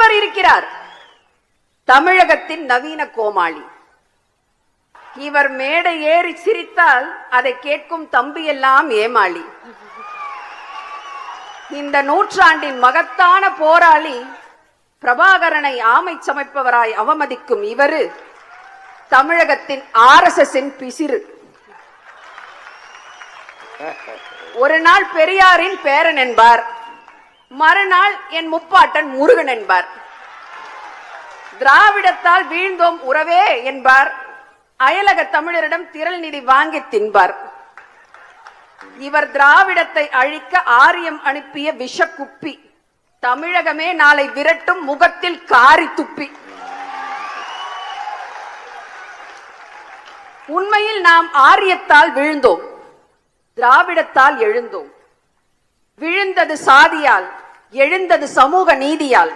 இன்னொருவர் இருக்கிறார், தமிழகத்தின் நவீன கோமாளி. இவர் மேடை ஏறி சிரித்தால் அதை கேட்கும் தம்பி எல்லாம் ஏமாளி. இந்த நூற்றாண்டின் மகத்தான போராளி பிரபாகரனை ஆமை சமைப்பவராய் அவமதிக்கும் இவரு தமிழகத்தின் RSSன் பிசிறு. ஒரு நாள் பெரியாரின் பேரன் என்பார், மறுநாள் என் முப்பாட்டன் முருகன் என்பார். திராவிடத்தால் வீழ்ந்தோம் உறவே என்பார், அயலக தமிழரிடம் திரள் நிதி வாங்கி தின்பார். இவர் திராவிடத்தை அழிக்க ஆரியம் அனுப்பிய விஷக்குப்பி. தமிழகமே நாளை விரட்டும் முகத்தில் காரி துப்பி. உண்மையில் நாம் ஆரியத்தால் விழுந்தோம், திராவிடத்தால் எழுந்தோம். விழுந்தது சாதியால், எழுந்தது சமூக நீதியால்.